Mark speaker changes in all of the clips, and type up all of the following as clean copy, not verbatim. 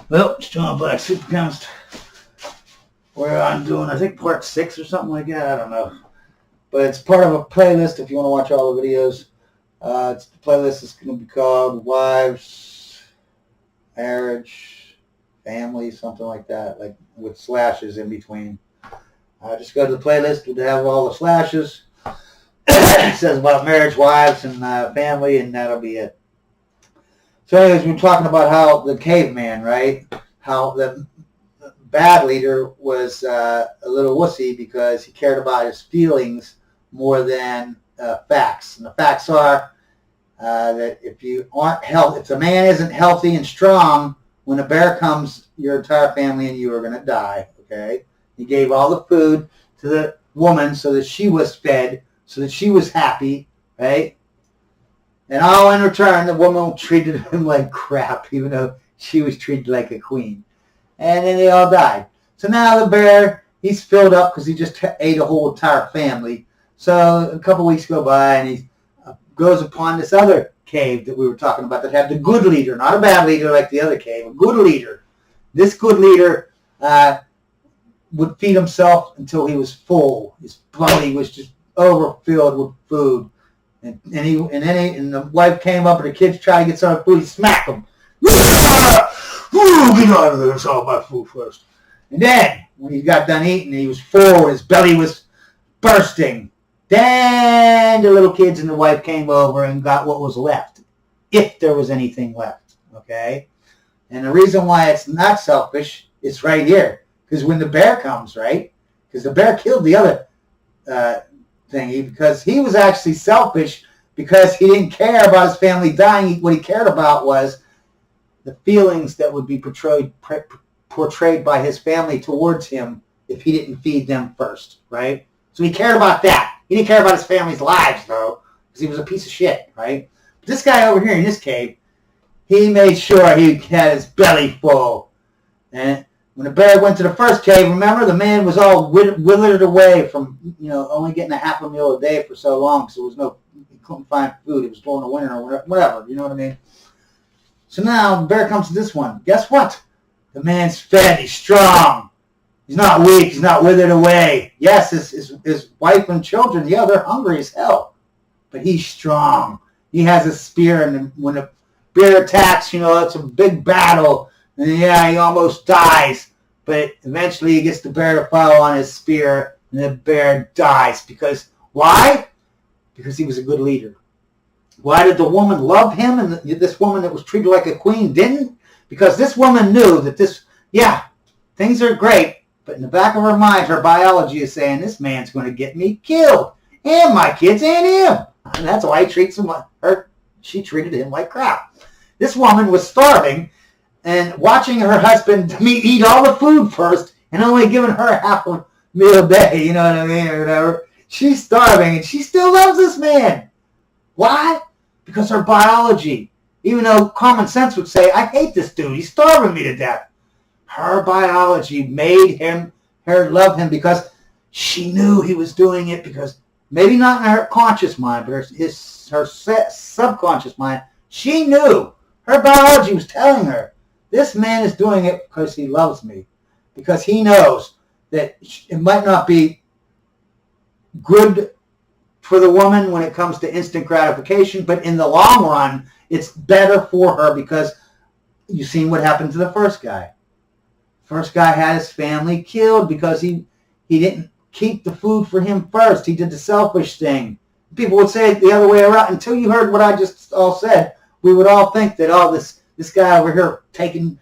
Speaker 1: Well, Strong Black Supercast. Where I'm doing, I think part 6 or something like that. I don't know. But it's part of a playlist if you want to watch all the videos. The playlist is going to be called Wives, Marriage, Family, something like that, like with slashes in between. Just go to the playlist. We'll have all the slashes. It says about marriage, wives, and family, and that'll be it. So anyways, we're talking about how the caveman, right? How the bad leader was a little wussy because he cared about his feelings more than facts. And the facts are that if you aren't healthy, if the man isn't healthy and strong, when a bear comes, your entire family and you are going to die. Okay? He gave all the food to the woman so that she was fed, so that she was happy, right? And all in return, the woman treated him like crap, even though she was treated like a queen. And then they all died. So now the bear, he's filled up because he just ate a whole entire family. So a couple weeks go by, and he goes upon this other cave that we were talking about that had the good leader, not a bad leader like the other cave, a good leader. This good leader would feed himself until he was full. His belly was just overfilled with food. And the wife came up and the kids tried to get some food. He smacked them. Get out of there. It's all my food first. And then, when he got done eating, he was full. His belly was bursting. Then the little kids and the wife came over and got what was left, if there was anything left. Okay? And the reason why it's not selfish is right here. Because when the bear comes, right? Because the bear killed the other thingy, because he was actually selfish because he didn't care about his family dying. What he cared about was the feelings that would be portrayed by his family towards him if he didn't feed them first, right? So he cared about that. He didn't care about his family's lives, though, because he was a piece of shit, right? But this guy over here in this cave, he made sure he had his belly full. And when the bear went to the first cave, remember, the man was all withered away from, only getting a half a meal a day for so long, so he couldn't find food. It was during the winter or whatever, you know what I mean? So now the bear comes to this one. Guess what? The man's fed. He's strong. He's not weak. He's not withered away. Yes, his wife and children, yeah, they're hungry as hell. But he's strong. He has a spear, and when the bear attacks, it's a big battle. And yeah, he almost dies. But eventually he gets the bear to follow on his spear, and the bear dies. Because, why? Because he was a good leader. Why did the woman love him and this woman that was treated like a queen didn't? Because this woman knew that things are great, but in the back of her mind, her biology is saying, this man's going to get me killed, and my kids and him. And that's why she treated him like crap. This woman was starving and watching her husband eat all the food first and only giving her half a meal a day, you know what I mean, or whatever. She's starving, and she still loves this man. Why? Because her biology, even though common sense would say, I hate this dude, he's starving me to death. Her biology made her love him because she knew he was doing it because, maybe not in her conscious mind, but her subconscious mind, she knew. Her biology was telling her, this man is doing it because he loves me. Because he knows that it might not be good for the woman when it comes to instant gratification, but in the long run, it's better for her because you've seen what happened to the first guy. First guy had his family killed because he didn't keep the food for him first. He did the selfish thing. People would say it the other way around. Until you heard what I just all said, we would all think that this guy over here taking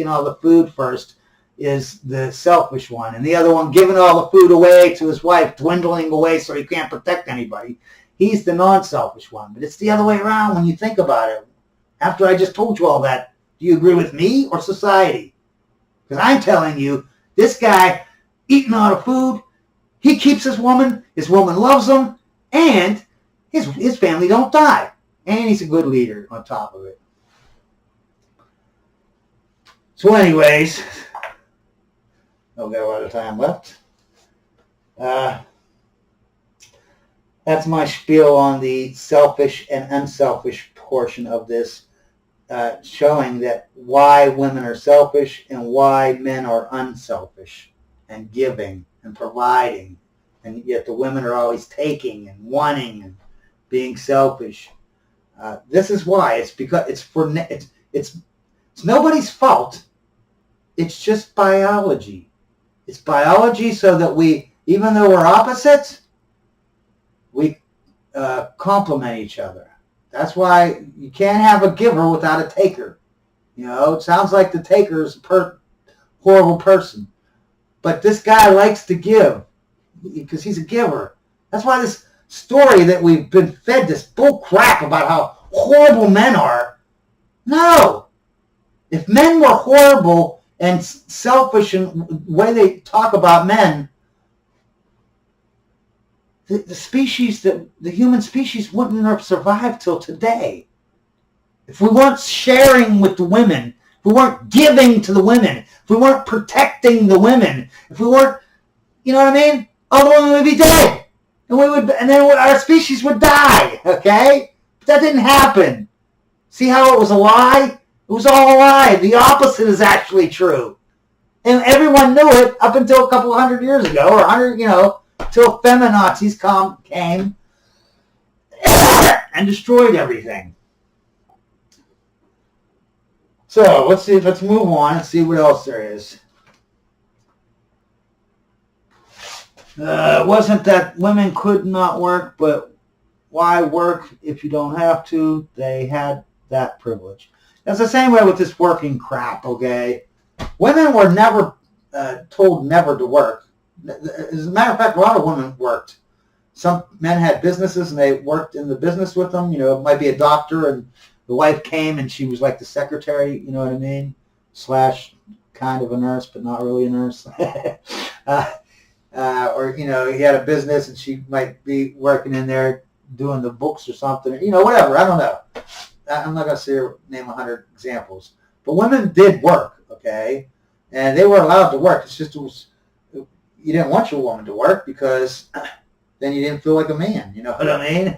Speaker 1: all the food first is the selfish one, and the other one giving all the food away to his wife, dwindling away so he can't protect anybody. He's the non-selfish one, but it's the other way around when you think about it. After I just told you all that, do you agree with me or society? Because I'm telling you, this guy eating all the food, he keeps his woman loves him, and his family don't die, and he's a good leader on top of it. So anyways, I've got a lot of time left. That's my spiel on the selfish and unselfish portion of this. showing that why women are selfish and why men are unselfish and giving and providing, and yet the women are always taking and wanting and being selfish. This is why. It's because it's nobody's fault. It's just biology. It's biology, so that we, even though we're opposites, we complement each other. That's why you can't have a giver without a taker. It sounds like the taker is a horrible person, but this guy likes to give because he's a giver. That's why this story that we've been fed, this bull crap about how horrible men are. No. If men were horrible and selfish in the way they talk about men, the human species wouldn't have survived till today. If we weren't sharing with the women, if we weren't giving to the women, if we weren't protecting the women, if we weren't, you know what I mean? All the women would be dead. And then our species would die, okay? But that didn't happen. See how it was a lie? It was all a lie. The opposite is actually true. And everyone knew it up until a couple hundred years ago, or 100, until feminazis came and destroyed everything. So let's move on and see what else there is. It wasn't that women could not work, but why work if you don't have to? They had that privilege. That's the same way with this working crap, okay? Women were never told never to work. As a matter of fact, a lot of women worked. Some men had businesses and they worked in the business with them. It might be a doctor and the wife came and she was like the secretary, you know what I mean? / kind of a nurse, but not really a nurse. Or, he had a business and she might be working in there doing the books or something, whatever. I don't know. I'm not going to name 100 examples. But women did work, okay? And they were allowed to work. It's just you didn't want your woman to work because then you didn't feel like a man. You know what I mean?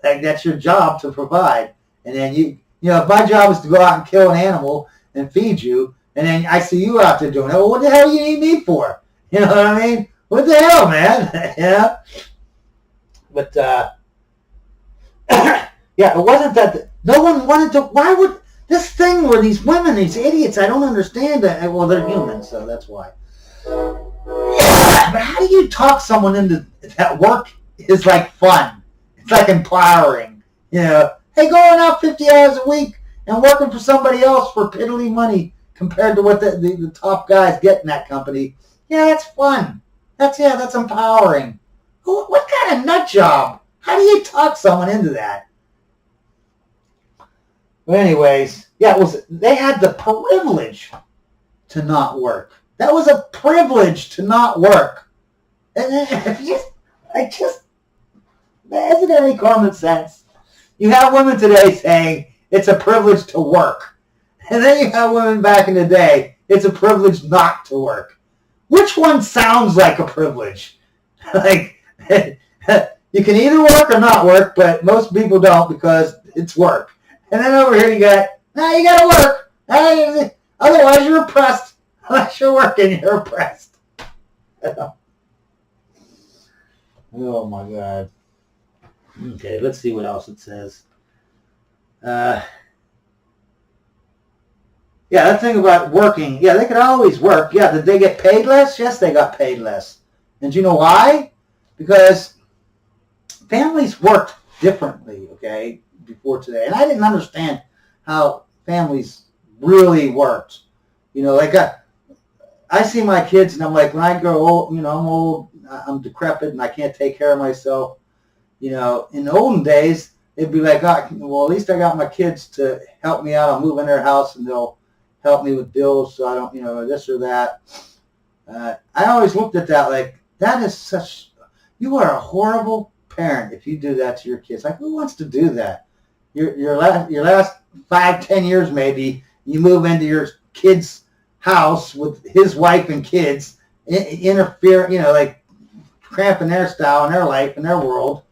Speaker 1: like that's your job to provide. And then if my job is to go out and kill an animal and feed you, and then I see you out there doing it, well, what the hell do you need me for? You know what I mean? What the hell, man? Yeah. But, yeah, it wasn't that no one wanted to. Why would this thing where these women, these idiots, I don't understand that. Well, they're human, so that's why. But how do you talk someone into that work is like fun? It's like empowering. Hey, going out 50 hours a week and working for somebody else for piddly money compared to what the top guys get in that company. Yeah, that's fun. That's empowering. What kind of nut job? How do you talk someone into that? But anyways, yeah, they had the privilege to not work. That was a privilege to not work. And isn't there any common sense? You have women today saying it's a privilege to work. And then you have women back in the day, it's a privilege not to work. Which one sounds like a privilege? Like, you can either work or not work, but most people don't because it's work. And then over here you got to work. Otherwise you're oppressed. Unless you're working, you're oppressed. Oh my God. Okay, let's see what else it says. Yeah, that thing about working. Yeah, they could always work. Yeah, did they get paid less? Yes, they got paid less. And do you know why? Because families worked differently, okay, before today. And I didn't understand how families really worked. I see my kids and I'm like, when I grow old, I'm old, I'm decrepit and I can't take care of myself. In the olden days, they'd be like, well, at least I got my kids to help me out. I'll move in their house and they'll help me with bills so I don't, this or that. I always looked at that like, that is you are a horrible parent if you do that to your kids. Like, who wants to do that? Your last 5-10 years maybe, you move into your kid's house with his wife and kids, interfere, like cramping their style and their life and their world,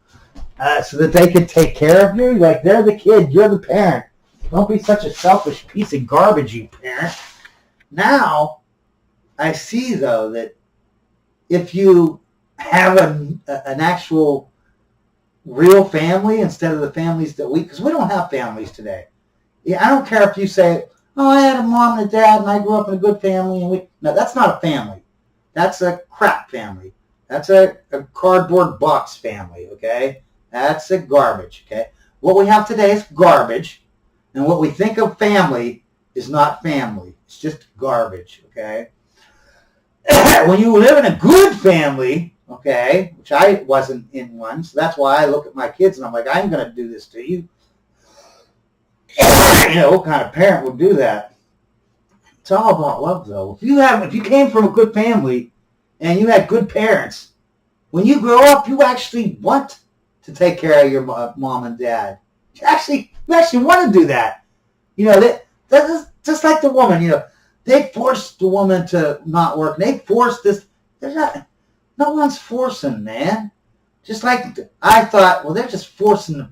Speaker 1: so that they could take care of you. Like, they're the kid, you're the parent. Don't be such a selfish piece of garbage, you parent. Now, I see, though, that if you have an actual real family instead of the families that because we don't have families today. Yeah, I don't care if you say, oh, I had a mom and a dad and I grew up in a good family. No, that's not a family. That's a crap family. That's a cardboard box family, okay? That's a garbage, okay? What we have today is garbage, and what we think of family is not family. It's just garbage, okay? When you live in a good family, okay, which I wasn't in one, so that's why I look at my kids and I'm like, I'm going to do this to you. You know, what kind of parent would do that? It's all about love, though. If you came from a good family and you had good parents, when you grow up, you actually want to take care of your mom and dad. You actually want to do that. You know, that's just like the woman. You know, they forced the woman to not work. They forced this. No one's forcing, man. Just like I thought, well, they're just forcing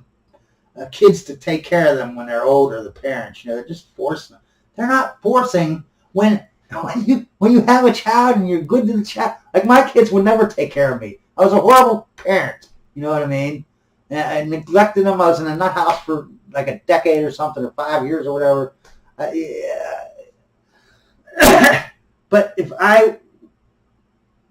Speaker 1: kids to take care of them when they're older, the parents. You know, they're just forcing them. They're not forcing when you have a child and you're good to the child. Like my kids would never take care of me. I was a horrible parent. You know what I mean? And I neglected them. I was in a nut house for like a decade or something, or 5 years or whatever. But if I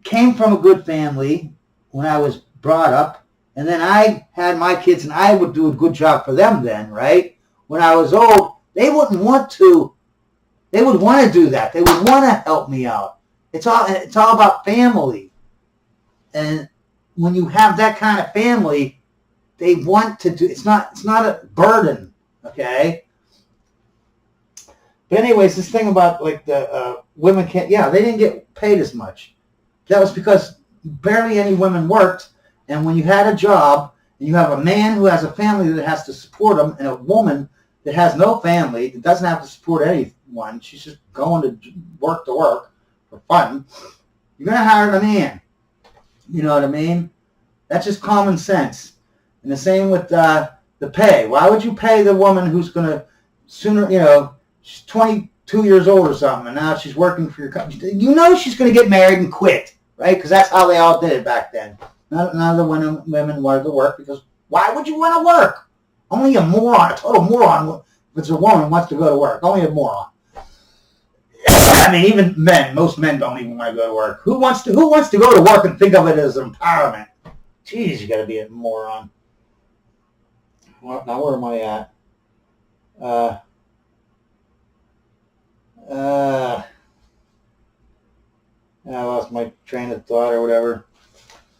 Speaker 1: came from a good family when I was brought up, and then I had my kids and I would do a good job for them then, right? When I was old, they wouldn't want to. They would want to do that. They would want to help me out. It's all about family. And when you have that kind of family, they want to do. It's not a burden, okay? But anyways, this thing about like the women can't. Yeah, they didn't get paid as much. That was because barely any women worked. And when you had a job, and you have a man who has a family that has to support him, and a woman that has no family, that doesn't have to support anyone, she's just going to work for fun, you're going to hire a man. You know what I mean? That's just common sense. And the same with the pay. Why would you pay the woman who's going to sooner, you know, she's 22 years old or something, and now she's working for your company. You know she's going to get married and quit, right? Because that's how they all did it back then. None of the women wanted to work because why would you want to work? Only a moron, a total moron, if it's a woman wants to go to work. Only a moron. I mean, even men, most men don't even want to go to work. Who wants to go to work and think of it as empowerment? Jeez, you got to be a moron. Well, now where am I at? I lost my train of thought or whatever.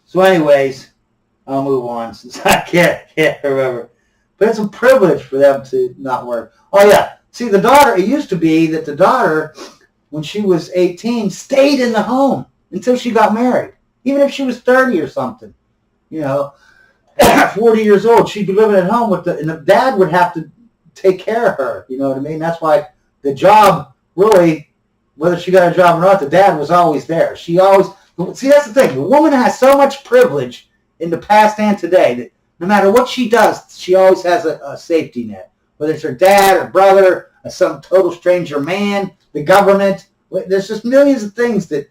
Speaker 1: So anyways, I'll move on since I can't remember. But it's a privilege for them to not work. Oh yeah, see the daughter, it used to be that the daughter, when she was 18, stayed in the home until she got married. Even if she was 30 or something. You know, 40 years old, she'd be living at home and the dad would have to take care of her. You know what I mean? That's why the job, really, whether she got a job or not, the dad was always there. See, that's the thing. The woman has so much privilege in the past and today that no matter what she does, she always has a safety net. Whether it's her dad or brother, or some total stranger man, the government. There's just millions of things that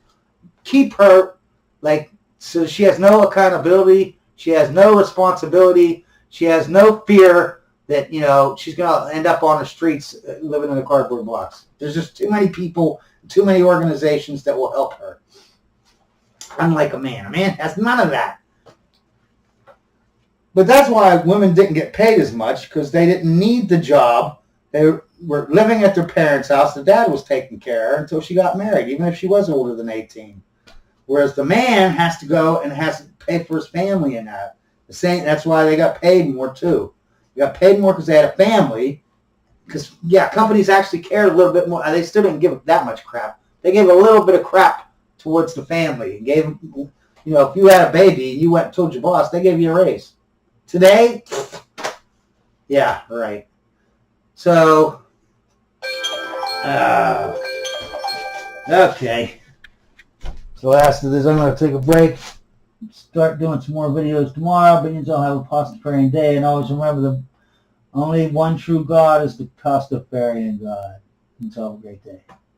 Speaker 1: keep her, like, so she has no accountability. She has no responsibility. She has no fear that, you know, she's going to end up on the streets living in a cardboard box. There's just too many people, too many organizations that will help her. Unlike a man. A man has none of that. But that's why women didn't get paid as much, because they didn't need the job. They were living at their parents' house. The dad was taking care of her until she got married, even if she was older than 18. Whereas the man has to go and has to pay for his family and that. That's why they got paid more too. They got paid more because they had a family. Because, yeah, companies actually cared a little bit more. They still didn't give that much crap. They gave a little bit of crap towards the family. And gave, you know, if you had a baby and you went and told your boss, they gave you a raise. Today, yeah, right. So, okay. So after this, I'm going to take a break. Start doing some more videos tomorrow. But I'll have a prosperous day. And always remember, the Only one true God is the Pastafarian God. Until a great day.